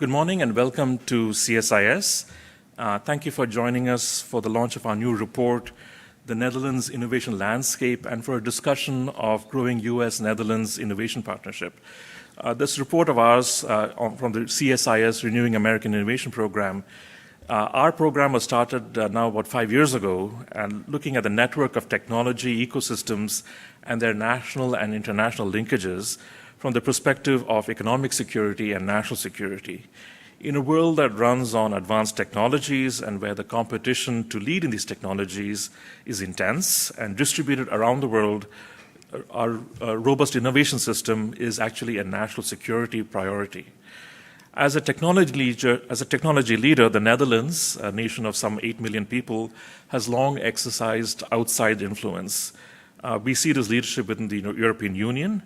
Good morning and welcome to CSIS. Thank you for joining us for the launch of our new report, The Netherlands Innovation Landscape, and for a discussion of growing U.S. Netherlands Innovation Partnership. This report of ours from the CSIS Renewing American Innovation Program, our program was started now about 5 years ago, and looking at the network of technology ecosystems and their national and international linkages from the perspective of economic security and national security. In a world that runs on advanced technologies and where the competition to lead in these technologies is intense and distributed around the world, our robust innovation system is actually a national security priority. As a technology leader, the Netherlands, a nation of some 8 million people, has long exercised outside influence. We see this leadership within the European Union,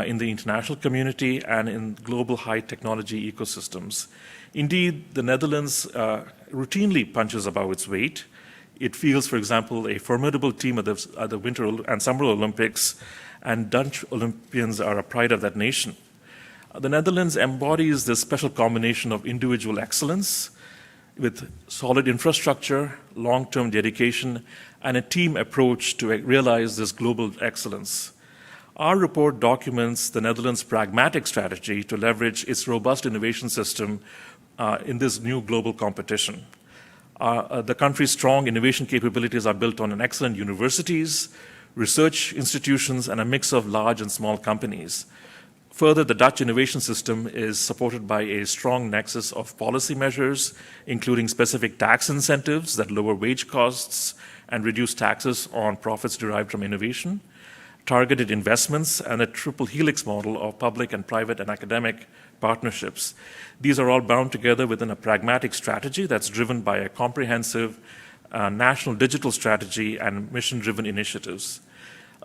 in the international community, and in global high technology ecosystems. Indeed, the Netherlands routinely punches above its weight. It fields, for example, a formidable team at the Winter and Summer Olympics, and Dutch Olympians are a pride of that nation. The Netherlands embodies this special combination of individual excellence with solid infrastructure, long-term dedication, and a team approach to realize this global excellence. Our report documents the Netherlands' pragmatic strategy to leverage its robust innovation system in this new global competition. The country's strong innovation capabilities are built on excellent universities, research institutions, and a mix of large and small companies. Further, the Dutch innovation system is supported by a strong nexus of policy measures, including specific tax incentives that lower wage costs and reduce taxes on profits derived from innovation, targeted investments, and a triple helix model of public and private and academic partnerships. These are all bound together within a pragmatic strategy that's driven by a comprehensive national digital strategy and mission-driven initiatives.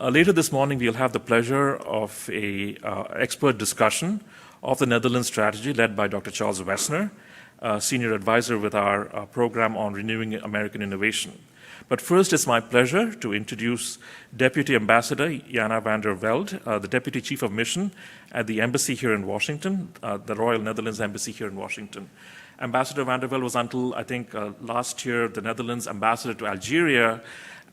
Later this morning, we'll have the pleasure of an expert discussion of the Netherlands strategy led by Dr. Charles Wessner, senior advisor with our program on renewing American innovation. But first, it's my pleasure to introduce Deputy Ambassador Jana van der Velde, the Deputy Chief of Mission at the Embassy here in Washington, the Royal Netherlands Embassy here in Washington. Ambassador van der Velde was until, I think, last year, the Netherlands Ambassador to Algeria,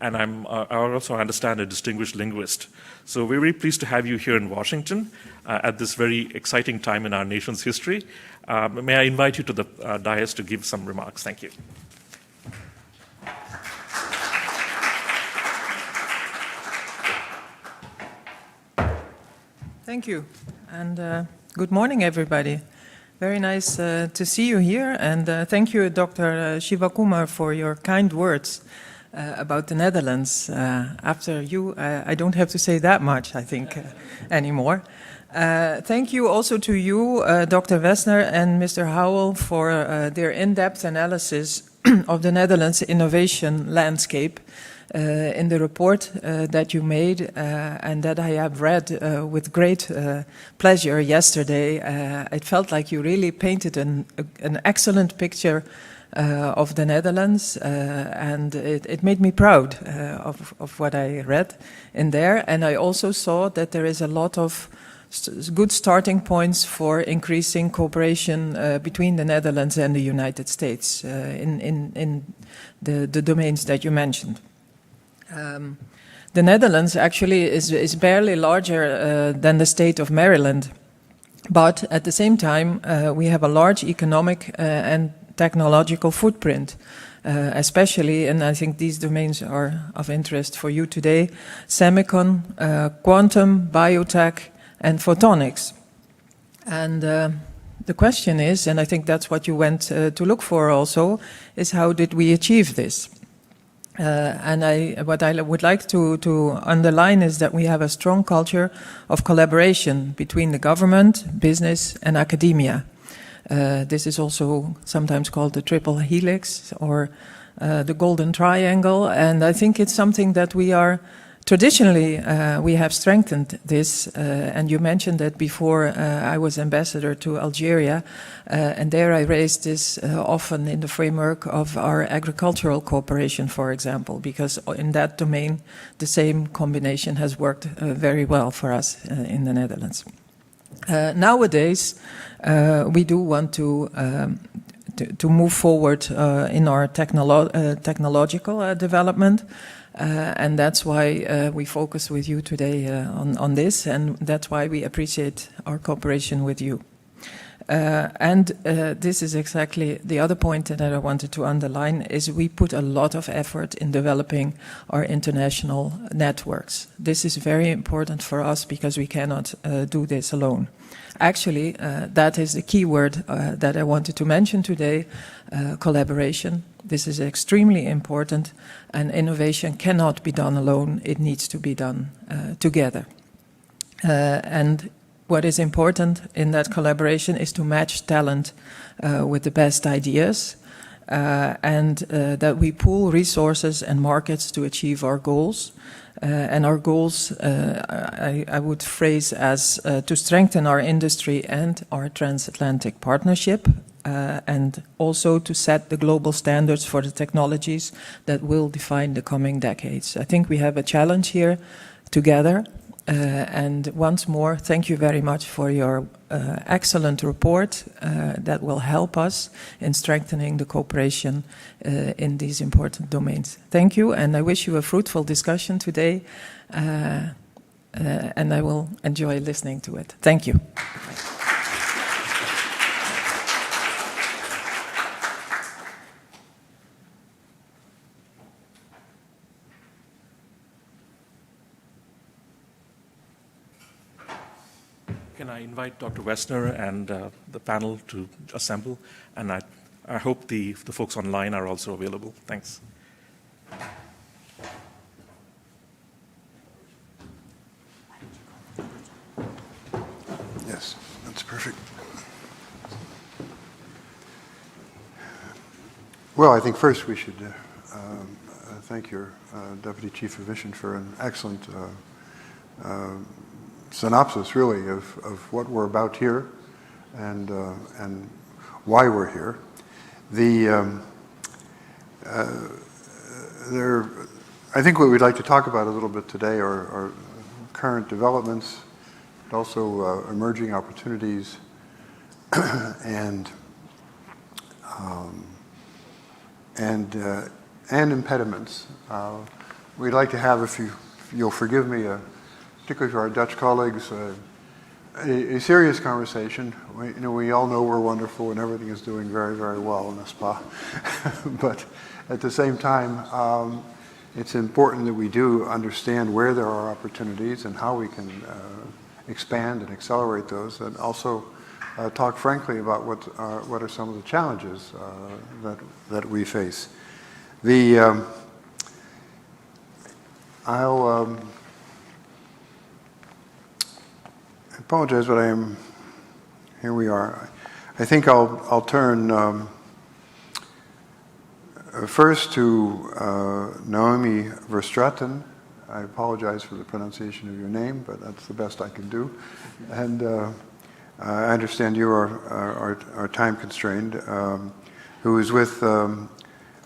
and I also understand a distinguished linguist. So we're very pleased to have you here in Washington at this very exciting time in our nation's history. May I invite you to the dais to give some remarks. Thank you. Thank you, and good morning, everybody. Very nice to see you here, and thank you, Dr. Shivakumar, for your kind words about the Netherlands. After you, I don't have to say that much, I think, anymore. Thank you also to you, Dr. Wessner and Mr. Howell, for their in-depth analysis of the Netherlands innovation landscape in the report that you made and that I have read with great pleasure yesterday. It felt like you really painted an excellent picture of the Netherlands, and it made me proud of what I read in there. And I also saw that there is a lot of good starting points for increasing cooperation between the Netherlands and the United States in the domains that you mentioned. The Netherlands actually is barely larger than the state of Maryland, but at the same time we have a large economic and technological footprint, especially, and I think these domains are of interest for you today, semicon, quantum, biotech, and photonics. And the question is, and I think that's what you went to look for also, is how did we achieve this? And what I would like to underline is that we have a strong culture of collaboration between the government, business, and academia. This is also sometimes called the triple helix or the golden triangle, and I think it's something that we are traditionally we have strengthened this, and you mentioned that before I was ambassador to Algeria, and there I raised this often in the framework of our agricultural cooperation, for example, because in that domain the same combination has worked very well for us in the Netherlands. Nowadays, we do want to move forward in our technological development, and that's why we focus with you today on this, and that's why we appreciate our cooperation with you. This is exactly the other point that I wanted to underline, is we put a lot of effort in developing our international networks. This is very important for us because we cannot do this alone. Actually, that is the key word that I wanted to mention today, collaboration. This is extremely important, and innovation cannot be done alone. It needs to be done together. And what is important in that collaboration is to match talent with the best ideas, and that we pool resources and markets to achieve our goals. And our goals, I would phrase as to strengthen our industry and our transatlantic partnership, and also to set the global standards for the technologies that will define the coming decades. I think we have a challenge here together. And once more, thank you very much for your excellent report that will help us in strengthening the cooperation in these important domains. Thank you, and I wish you a fruitful discussion today, and I will enjoy listening to it. Thank you. Can I invite Dr. Wessner and the panel to assemble? And I hope the folks online are also available. Thanks. Yes, that's perfect. Well, I think first we should thank your Deputy Chief of Mission for an excellent synopsis, really, of what we're about here and why we're here. I think what we'd like to talk about a little bit today are current developments, but also emerging opportunities and impediments. We'd like to have, if you'll forgive me, particularly for our Dutch colleagues, a serious conversation. We all know we're wonderful and everything is doing very, very well, n'est-ce pas? But at the same time, it's important that we do understand where there are opportunities and how we can expand and accelerate those, and also talk frankly about what are some of the challenges that we face. I apologize, but here we are. I think I'll turn first to Naomi Verstraeten. I apologize for the pronunciation of your name, but that's the best I can do. And I understand you are time constrained, who is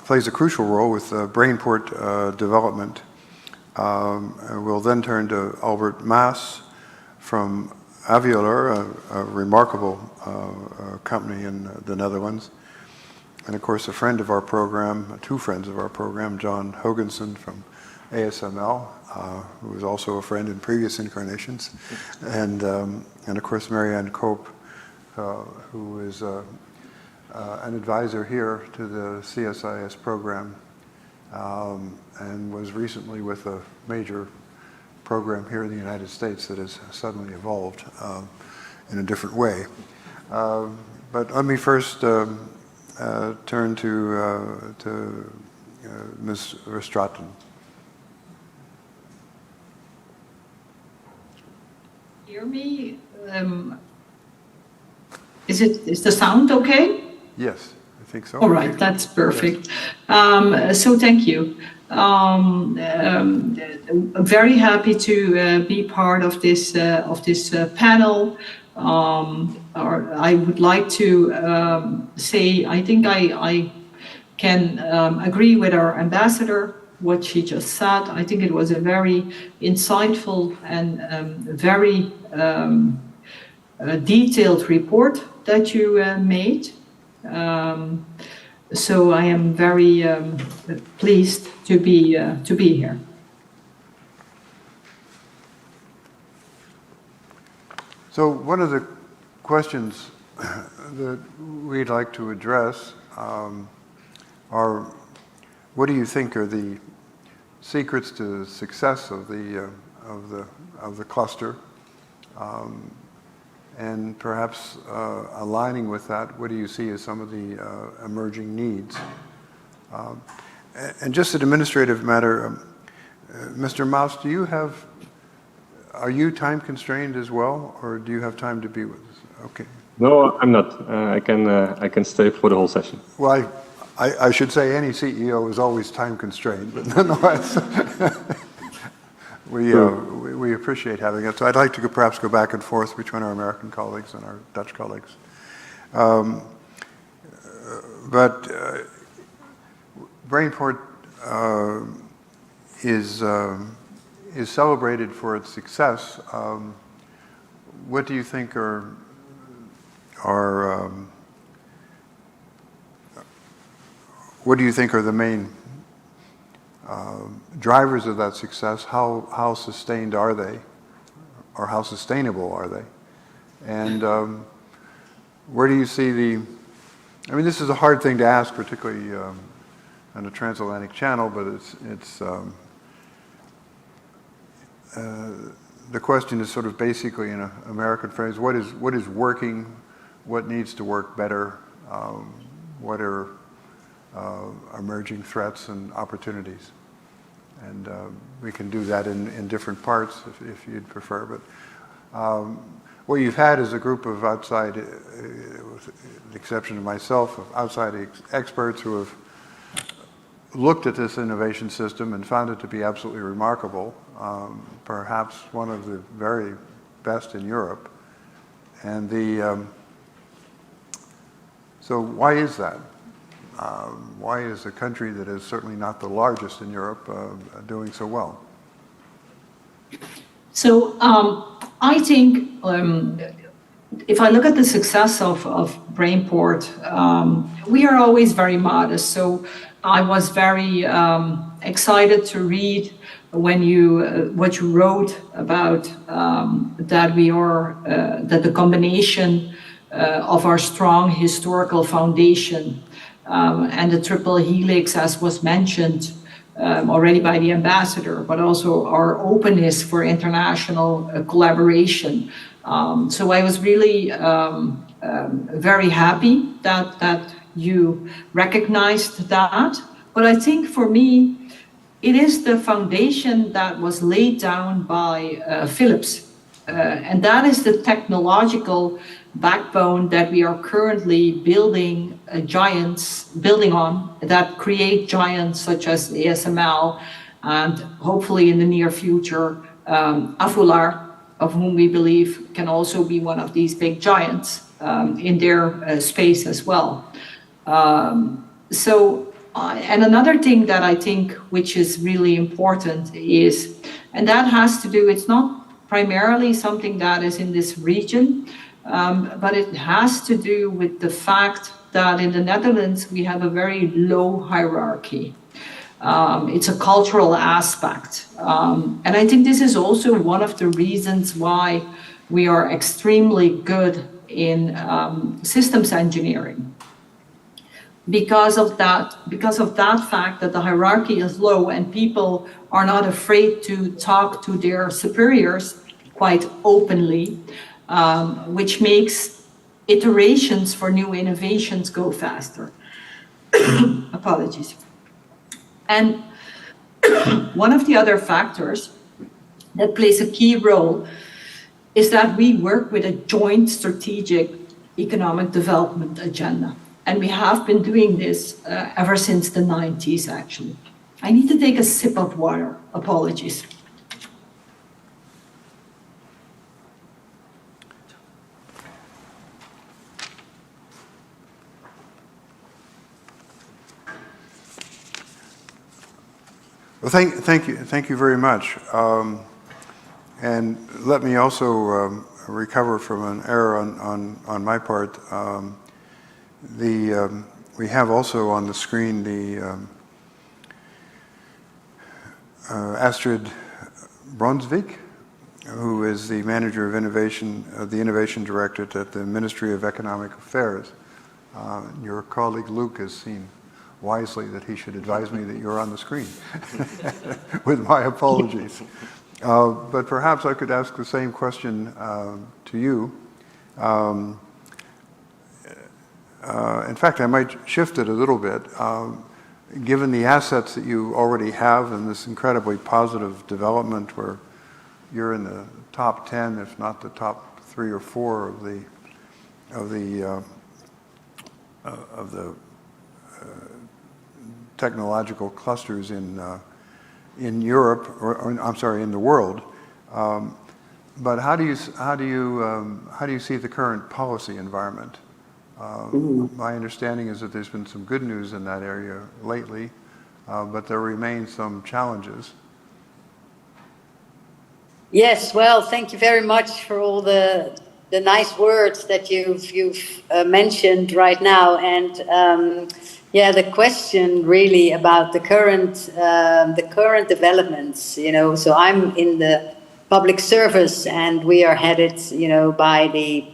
plays a crucial role with Brainport development. We'll then turn to Albert Maas from Avialer, a remarkable company in the Netherlands. And of course, a friend of our program, two friends of our program, John Hoganson from ASML, who was also a friend in previous incarnations, and of course Marianne Koop, who is an advisor here to the CSIS program, and was recently with a major program here in the United States that has suddenly evolved in a different way. But let me first turn to Ms. Verstraeten. Hear me? Is the sound okay? Yes, I think so. All right, that's perfect. So thank you. Very happy to be part of this panel. I would like to say I think I can agree with our ambassador what she just said. I think it was a very insightful and very detailed report that you made. So I am very pleased to be here. So one of the questions that we'd like to address are, what do you think are the secrets to success of the cluster? And perhaps aligning with that, what do you see as some of the emerging needs? And just an administrative matter, Mr. Maus, are you time constrained as well, or do you have time to be with us? Okay. No, I'm not. I can stay for the whole session. Well, I should say any CEO is always time constrained, but nonetheless, we appreciate having it. So I'd like to perhaps go back and forth between our American colleagues and our Dutch colleagues. But Brainport is celebrated for its success. What do you think are the main drivers of that success? How sustained are they, or how sustainable are they? And where do you see I mean, this is a hard thing to ask, particularly on a transatlantic channel, but it's the question is sort of basically in an American phrase: what is working? What needs to work better? What are emerging threats and opportunities? And we can do that in different parts if you'd prefer. But what you've had is a group of outside, with the exception of myself, of outside experts who have looked at this innovation system and found it to be absolutely remarkable, perhaps one of the very best in Europe. And so why is that? Why is a country that is certainly not the largest in Europe doing so well? So I think if I look at the success of Brainport, we are always very modest. So I was very excited to read what you wrote about that the combination of our strong historical foundation and the triple helix, as was mentioned already by the ambassador, but also our openness for international collaboration. So I was really very happy that you recognized that. But I think for me, it is the foundation that was laid down by Philips. And that is the technological backbone that we are currently building on, that create giants such as ASML, and hopefully in the near future, Afular, of whom we believe can also be one of these big giants in their space as well. And another thing that I think which is really important is, and that has to do, it's not primarily something that is in this region, but it has to do with the fact that in the Netherlands we have a very low hierarchy. It's a cultural aspect. And I think this is also one of the reasons why we are extremely good in systems engineering. Because of that fact that the hierarchy is low and people are not afraid to talk to their superiors quite openly, which makes iterations for new innovations go faster. Apologies. And one of the other factors that plays a key role is that we work with a joint strategic economic development agenda. And we have been doing this ever since the 90s, actually. I need to take a sip of water. Apologies. Well, thank you very much. And let me also recover from an error on my part. We have also on the screen the Astrid Bronsvik, who is the manager of innovation, the innovation directorate at the Ministry of Economic Affairs. Your colleague Luke has seen wisely that he should advise me that you're on the screen, with my apologies. But perhaps I could ask the same question to you. In fact, I might shift it a little bit. Given the assets that you already have and this incredibly positive development where you're in the top 10, if not the top 3 or 4 of the technological clusters in Europe, or I'm sorry, in the world. But how do you see the current policy environment? My understanding is that there's been some good news in that area lately, but there remain some challenges. Yes, well, thank you very much for all the nice words that you've mentioned right now, and yeah, the question really about the current developments. You know, so I'm in the public service, and we are headed, you know, by the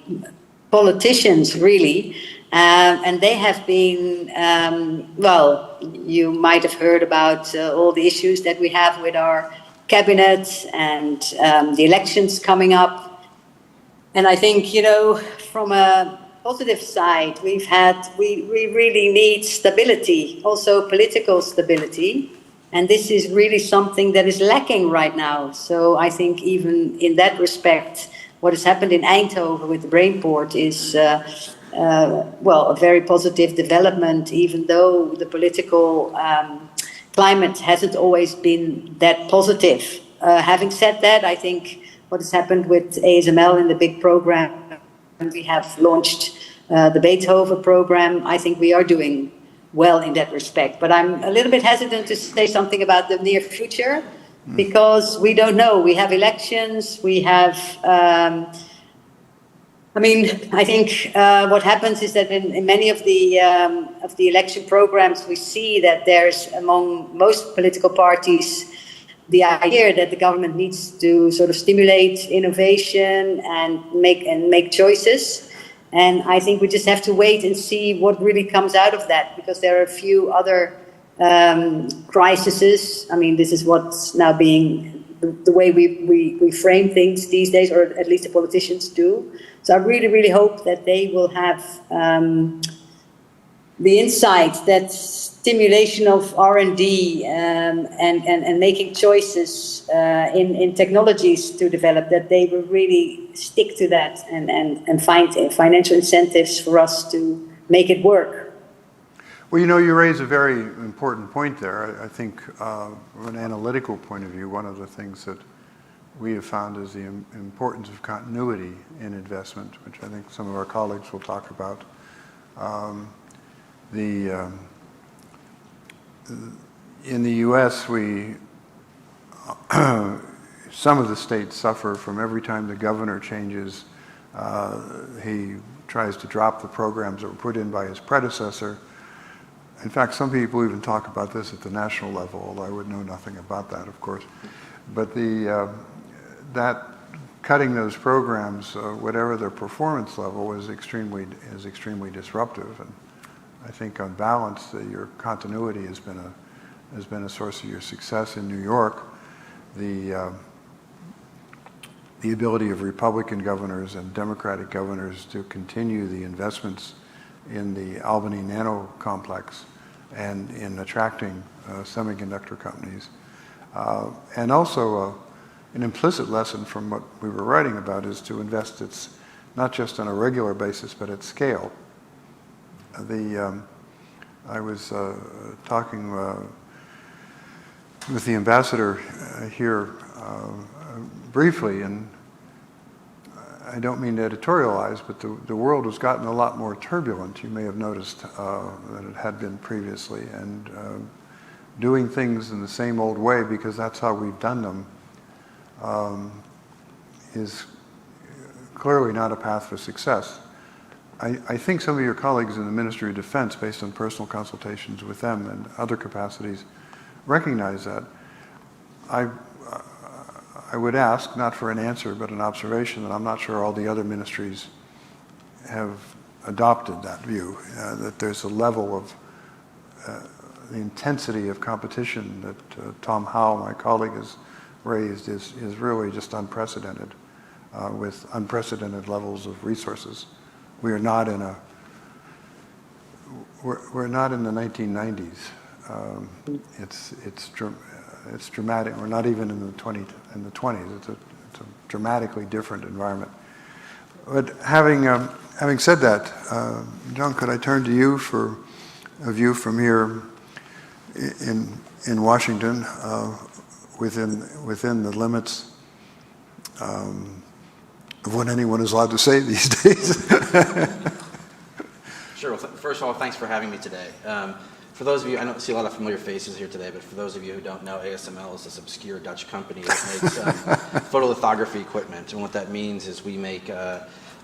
politicians really, and they have been, well, you might have heard about all the issues that we have with our cabinet and the elections coming up. And I think, you know, from a positive side, we really need stability, also political stability. And this is really something that is lacking right now. So I think even in that respect, what has happened in Eindhoven with the Brainport is, well, a very positive development, even though the political climate hasn't always been that positive. Having said that, I think what has happened with ASML in the big program, and we have launched the Beethoven program, I think we are doing well in that respect. But I'm a little bit hesitant to say something about the near future, because we don't know. We have elections, we have, I mean, I think what happens is that in many of the election programs, we see that there's, among most political parties, the idea that the government needs to sort of stimulate innovation and make choices. And I think we just have to wait and see what really comes out of that, because there are a few other crises. I mean, this is what's now being the way we frame things these days, or at least the politicians do. So I really, really hope that they will have the insight that stimulation of R&D and making choices in technologies to develop, that they will really stick to that and find financial incentives for us to make it work. Well, you know, you raise a very important point there. I think from an analytical point of view, one of the things that we have found is the importance of continuity in investment, which I think some of our colleagues will talk about. In the U.S., some of the states suffer from every time the governor changes, he tries to drop the programs that were put in by his predecessor. In fact, some people even talk about this at the national level, although I would know nothing about that, of course. But that cutting those programs, whatever their performance level, is extremely disruptive. And I think, on balance, your continuity has been a source of your success in New York. The ability of Republican governors and Democratic governors to continue the investments in the Albany Nano Complex and in attracting semiconductor companies. And also an implicit lesson from what we were writing about is to invest not just on a regular basis, but at scale. I was talking with the ambassador here briefly, and I don't mean to editorialize, but the world has gotten a lot more turbulent, you may have noticed, than it had been previously. And doing things in the same old way, because that's how we've done them, is clearly not a path for success. I think some of your colleagues in the Ministry of Defense, based on personal consultations with them and other capacities, recognize that. I would ask, not for an answer, but an observation, that I'm not sure all the other ministries have adopted that view, that there's a level of the intensity of competition that Tom Howe, my colleague, has raised is really just unprecedented, with unprecedented levels of resources. We are not in we're not in the 1990s. It's dramatic. We're not even in the 20s. It's a dramatically different environment. But having said that, John, could I turn to you for a view from here in Washington, within the limits of what anyone is allowed to say these days? Sure. Well, first of all, thanks for having me today. For those of you, I don't see a lot of familiar faces here today, but for those of you who don't know, ASML is this obscure Dutch company that makes photolithography equipment. And what that means is we make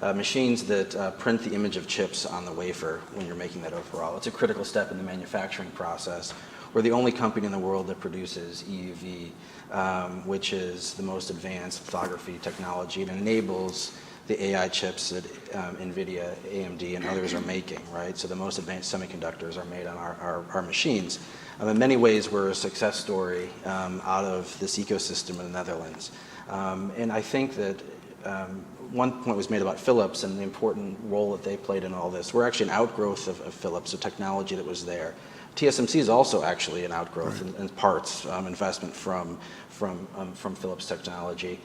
machines that print the image of chips on the wafer when you're making that overall. It's a critical step in the manufacturing process. We're the only company in the world that produces EUV, which is the most advanced lithography technology. It enables the AI chips that NVIDIA, AMD, and others are making, right? So the most advanced semiconductors are made on our machines. In many ways, we're a success story out of this ecosystem in the Netherlands. And I think that one point was made about Philips and the important role that they played in all this. We're actually an outgrowth of Philips, a technology that was there. TSMC is also actually an outgrowth in parts, investment from Philips technology.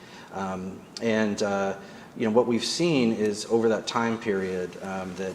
You know, what we've seen is over that time period that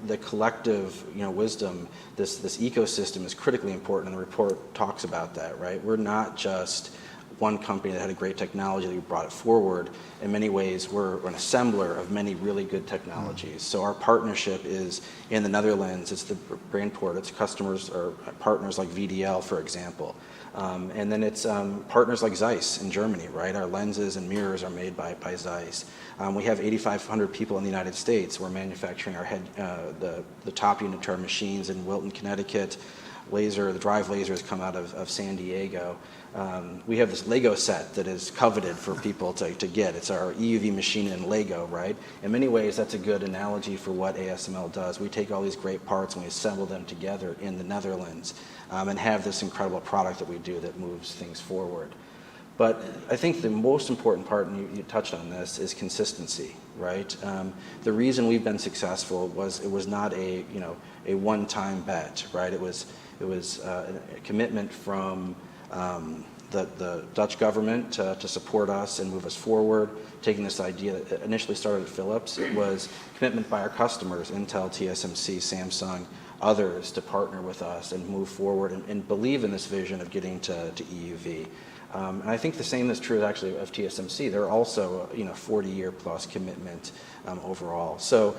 the collective, you know, wisdom, this ecosystem is critically important, and the report talks about that, right? We're not just one company that had a great technology that we brought it forward. In many ways, we're an assembler of many really good technologies. So our partnership is in the Netherlands. It's the Brainport. It's customers or partners like VDL, for example. And then it's partners like ZEISS in Germany, right? Our lenses and mirrors are made by ZEISS. We have 8,500 people in the United States. We're manufacturing the top unit to our machines in Wilton, Connecticut. The drive lasers come out of San Diego. We have this Lego set that is coveted for people to get. It's our EUV machine in Lego, right? In many ways, that's a good analogy for what ASML does. We take all these great parts and we assemble them together in the Netherlands and have this incredible product that we do that moves things forward. But I think the most important part, and you touched on this, is consistency, right? The reason we've been successful was it was not a one-time bet, right? It was a commitment from the Dutch government to support us and move us forward, taking this idea that initially started at Philips. It was commitment by our customers, Intel, TSMC, Samsung, others, to partner with us and move forward and believe in this vision of getting to EUV. And I think the same is true actually of TSMC. They're also 40-year plus commitment overall. So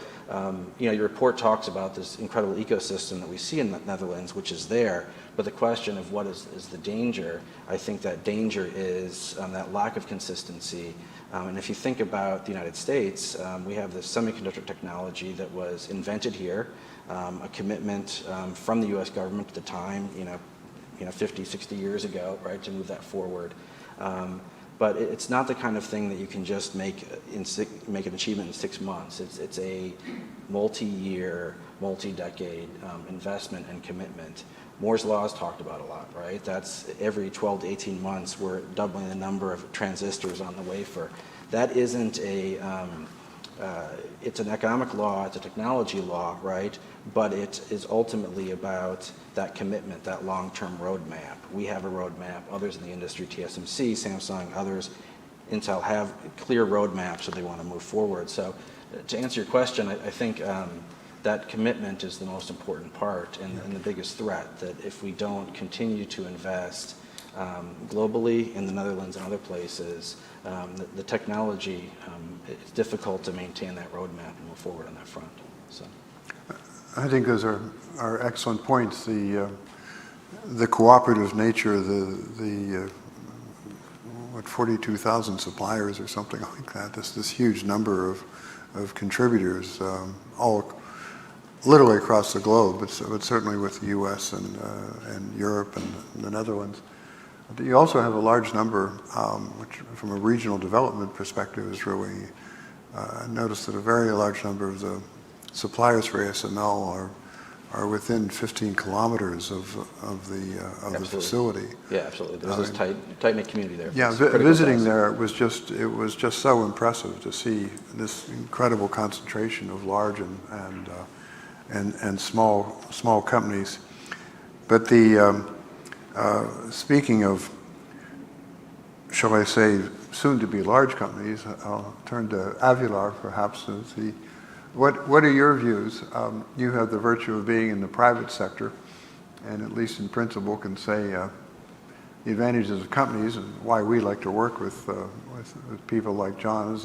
your report talks about this incredible ecosystem that we see in the Netherlands, which is there. But the question of what is the danger, I think that danger is that lack of consistency. And if you think about the United States, we have this semiconductor technology that was invented here, a commitment from the U.S. government at the time, 50, 60 years ago, right, to move that forward. But it's not the kind of thing that you can just make an achievement in 6 months. It's a multi-year, multi-decade investment and commitment. Moore's Law is talked about a lot, right? That's every 12 to 18 months, we're doubling the number of transistors on the wafer. That isn't it's an economic law, it's a technology law, right? But it is ultimately about that commitment, that long-term roadmap. We have a roadmap. Others in the industry, TSMC, Samsung, others, Intel, have clear roadmaps that they want to move forward. So to answer your question, I think that commitment is the most important part and the biggest threat, that if we don't continue to invest globally in the Netherlands and other places, the technology, it's difficult to maintain that roadmap and move forward on that front. So, I think those are excellent points. The cooperative nature, what 42,000 suppliers or something like that. This huge number of contributors, all literally across the globe, but certainly with the U.S. and Europe and the Netherlands. But you also have a large number, which from a regional development perspective is really, noticed that a very large number of the suppliers for ASML are within 15 kilometers of the facility. Yeah, absolutely. There's this tight-knit community there. Yeah, visiting there, it was just so impressive to see this incredible concentration of large and small companies. But speaking of, shall I say, soon-to-be large companies, I'll turn to Avilar perhaps to see what are your views. You have the virtue of being in the private sector, and at least in principle can say the advantages of companies and why we like to work with people like John is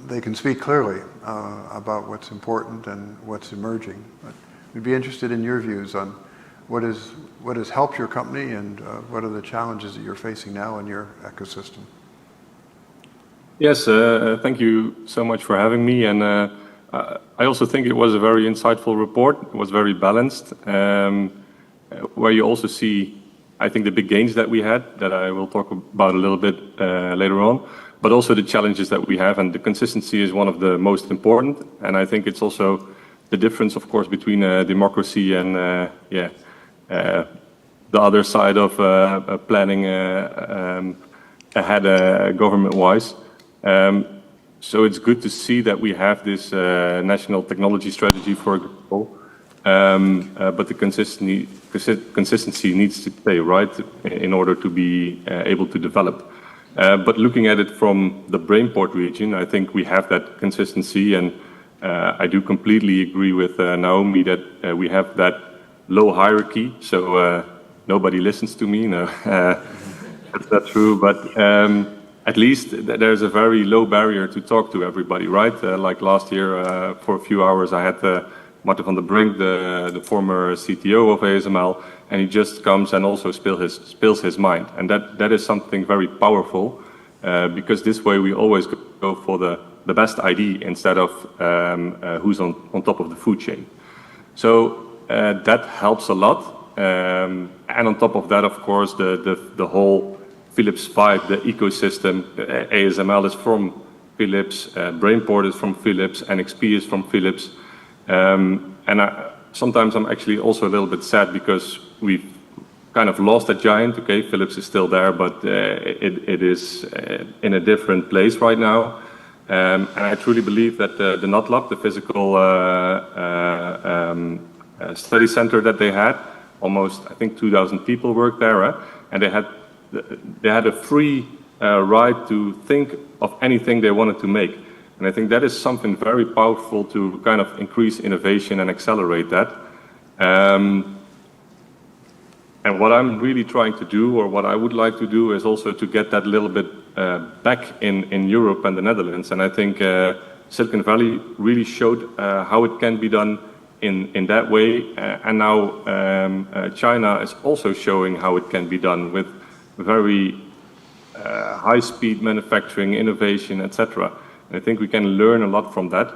they can speak clearly about what's important and what's emerging. But we'd be interested in your views on what has helped your company and what are the challenges that you're facing now in your ecosystem. Yes, thank you so much for having me. And I also think it was a very insightful report. It was very balanced, where you also see, I think, the big gains that we had, that I will talk about a little bit later on, but also the challenges that we have. And the consistency is one of the most important. And I think it's also the difference, of course, between democracy and the other side of planning ahead government-wise. So it's good to see that we have this national technology strategy, for example, but the consistency needs to stay, right, in order to be able to develop. But looking at it from the Brainport region, I think we have that consistency, and I do completely agree with Naomi that we have that low hierarchy, so nobody listens to me. No, that's not true, but at least there's a very low barrier to talk to everybody, right? Like last year, for a few hours, I had Martin van der Brink, the former CTO of ASML, and he just comes and also spills his mind. And that is something very powerful, because this way we always go for the best ID instead of who's on top of the food chain. So that helps a lot. And on top of that, of course, the whole Philips vibe, the ecosystem. ASML is from Philips, Brainport is from Philips, NXP is from Philips. Sometimes I'm actually also a little bit sad because we've kind of lost a giant. Okay, Philips is still there, but it is in a different place right now. And I truly believe that the NOT Lab, the physical study center that they had, almost, I think, 2,000 people worked there, and they had a free right to think of anything they wanted to make. And I think that is something very powerful to kind of increase innovation and accelerate that. And what I'm really trying to do, or what I would like to do, is also to get that little bit back in Europe and the Netherlands. And I think Silicon Valley really showed how it can be done in that way. And now China is also showing how it can be done with very high-speed manufacturing, innovation, etc. And I think we can learn a lot from that,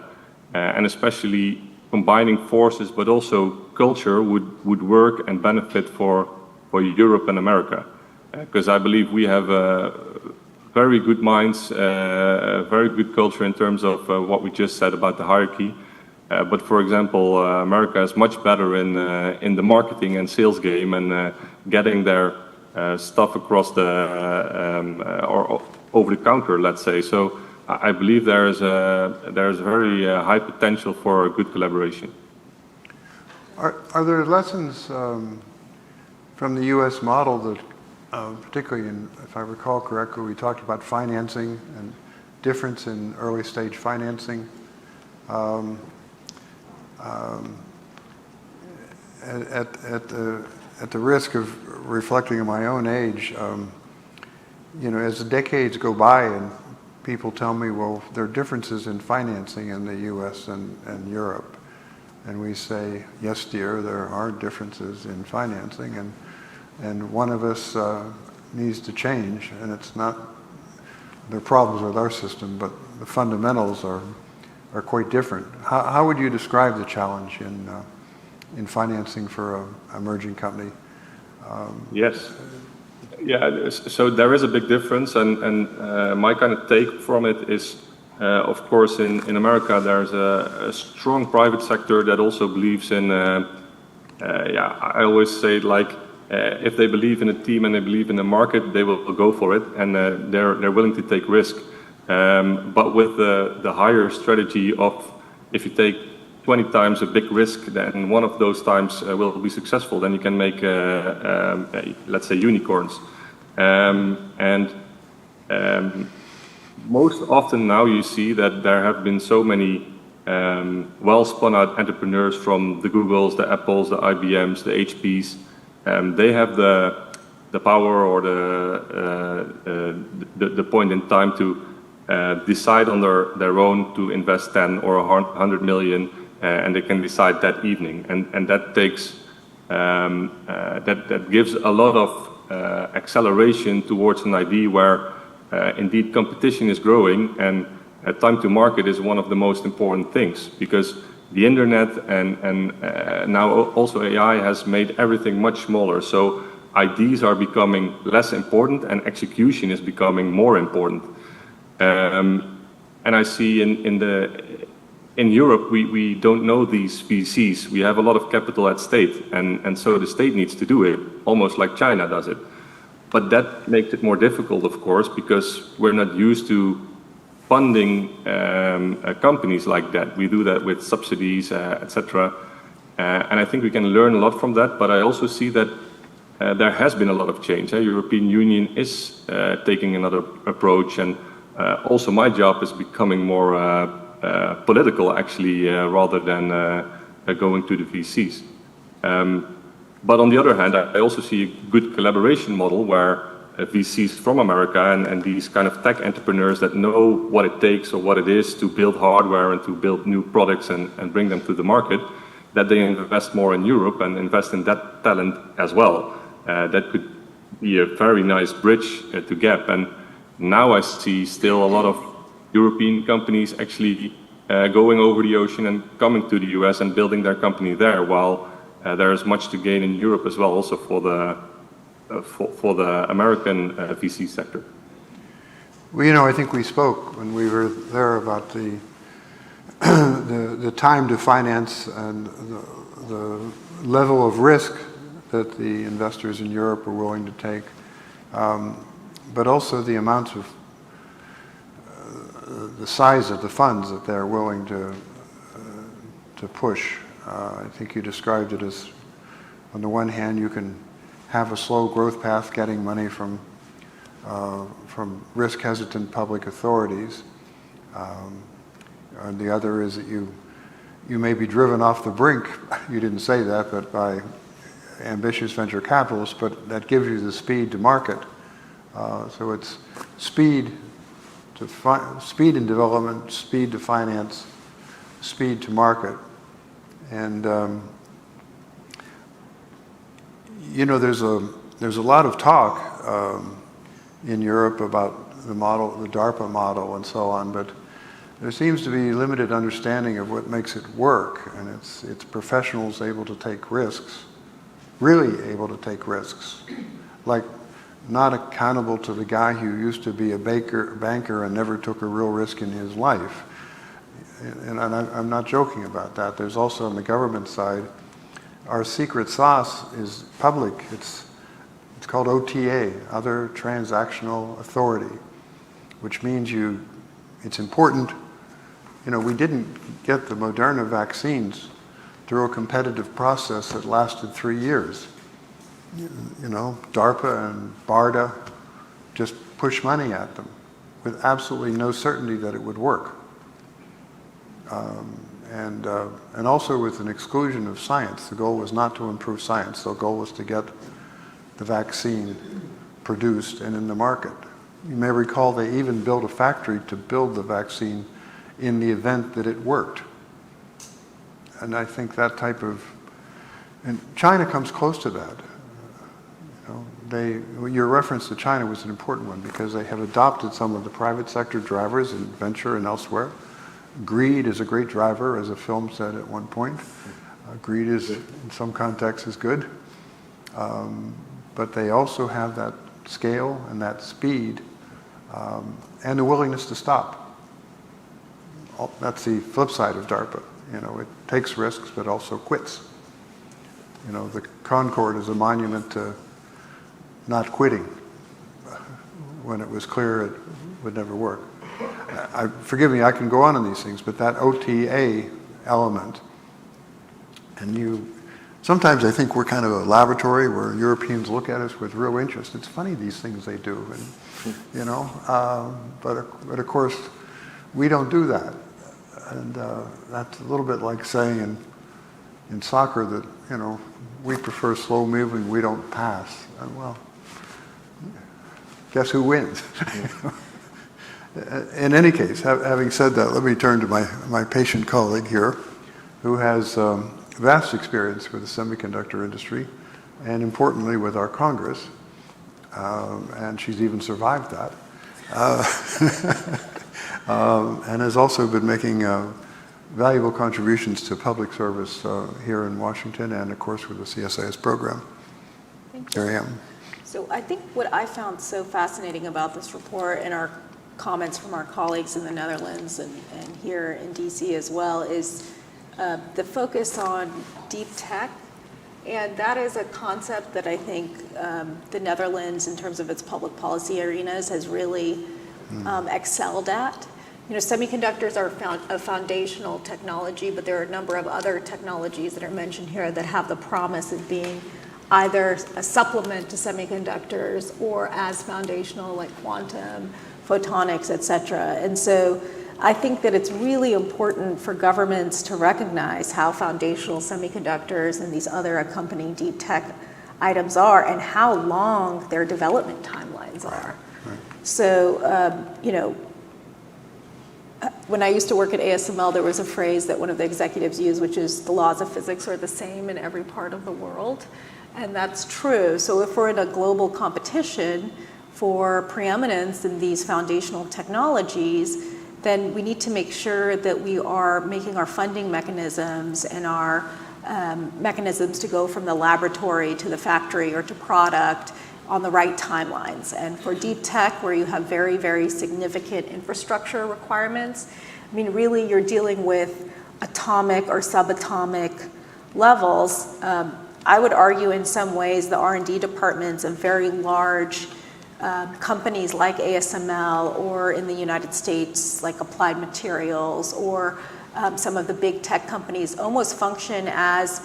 and especially combining forces, but also culture would work and benefit for Europe and America. Because I believe we have very good minds, very good culture in terms of what we just said about the hierarchy. But for example, America is much better in the marketing and sales game and getting their stuff across or over the counter, let's say. So I believe there's very high potential for good collaboration. Are there lessons from the U.S. model that, particularly if I recall correctly, we talked about financing and difference in early stage financing. At the risk of reflecting on my own age, as the decades go by and people tell me, well, there are differences in financing in the U.S. and Europe. And we say, yes, dear, there are differences in financing. And one of us needs to change, and it's not, there are problems with our system, but the fundamentals are quite different. How would you describe the challenge in financing for an emerging company? Yes. Yeah, so there is a big difference, and my kind of take from it is, of course, in America there's a strong private sector that also believes in, I always say, like, if they believe in a team and they believe in the market, they will go for it, and they're willing to take risk. But with the higher strategy of, if you take 20 times a big risk, then one of those times will be successful, then you can make, let's say, unicorns. Most often now you see that there have been so many well spun out entrepreneurs from the Googles, the Apples, the IBMs, the HPs. They have the power or the point in time to decide on their own to invest 10 or 100 million, and they can decide that evening, and that takes that gives a lot of acceleration towards an idea where indeed competition is growing, and time to market is one of the most important things, because the internet and now also AI has made everything much smaller. So ideas are becoming less important and execution is becoming more important. And I see in Europe we don't know these VCs. We have a lot of capital at stake, and so the state needs to do it, almost like China does it. But that makes it more difficult, of course, because we're not used to funding companies like that. We do that with subsidies, etc. And I think we can learn a lot from that, but I also see that there has been a lot of change. The European Union is taking another approach, and also my job is becoming more political, actually, rather than going to the VCs. But on the other hand, I also see a good collaboration model where VCs from America and these kind of tech entrepreneurs that know what it takes or what it is to build hardware and to build new products and bring them to the market, that they invest more in Europe and invest in that talent as well. That could be a very nice bridge to gap. And now I see still a lot of European companies actually going over the ocean and coming to the US and building their company there, while there is much to gain in Europe as well, also for the American VC sector. Well, I think we spoke when we were there about the time to finance and the level of risk that the investors in Europe are willing to take, but also the amount of the size of the funds that they're willing to push. I think you described it as, on the one hand, you can have a slow growth path getting money from risk-hesitant public authorities. And the other is that you may be driven off the brink, you didn't say that, but by ambitious venture capitalists, but that gives you the speed to market. So it's speed in development, speed to finance, speed to market. And there's a lot of talk in Europe about the model, the DARPA model, and so on. But there seems to be limited understanding of what makes it work, and it's professionals able to take risks, really able to take risks, like not accountable to the guy who used to be a banker and never took a real risk in his life. And I'm not joking about that. There's also on the government side, our secret sauce is public. It's called OTA, Other Transactional Authority, which means it's important. We didn't get the Moderna vaccines through a competitive process that lasted 3 years. DARPA and BARDA just push money at them with absolutely no certainty that it would work. And also with an exclusion of science. The goal was not to improve science. The goal was to get the vaccine produced and in the market. You may recall they even built a factory to build the vaccine in the event that it worked. And I think that type of, and China comes close to that. Your reference to China was an important one because they have adopted some of the private sector drivers in venture and elsewhere. Greed is a great driver, as a film said at one point. Greed is, in some contexts, is good. But they also have that scale and that speed and the willingness to stop. That's the flip side of DARPA. It takes risks, but also quits. The Concorde is a monument to not quitting when it was clear it would never work. Forgive me, I can go on these things, but that OTA element, and sometimes I think we're kind of a laboratory where Europeans look at us with real interest. It's funny these things they do, but of course we don't do that, and that's a little bit like saying in soccer that we prefer slow moving, we don't pass. Well, guess who wins? In any case, having said that, let me turn to my patient colleague here, who has vast experience with the semiconductor industry, and importantly with our Congress, and she's even survived that, and has also been making valuable contributions to public service here in Washington and, of course, with the CSIS program. Thank you. There I am. So I think what I found so fascinating about this report and our comments from our colleagues in the Netherlands and here in DC as well is the focus on deep tech. And that is a concept that I think the Netherlands, in terms of its public policy arenas, has really excelled at. Semiconductors are a foundational technology, but there are a number of other technologies that are mentioned here that have the promise of being either a supplement to semiconductors or as foundational, like quantum, photonics, et cetera. And so I think that it's really important for governments to recognize how foundational semiconductors and these other accompanying deep tech items are and how long their development timelines are. Right. So, when I used to work at ASML, there was a phrase that one of the executives used, which is the laws of physics are the same in every part of the world. And that's true. So if we're in a global competition for preeminence in these foundational technologies, then we need to make sure that we are making our funding mechanisms and our mechanisms to go from the laboratory to the factory or to product on the right timelines. And for deep tech, where you have very, very significant infrastructure requirements, really you're dealing with atomic or subatomic levels. I would argue in some ways the R&D departments of very large companies like ASML, or in the United States like Applied Materials, or some of the big tech companies almost function as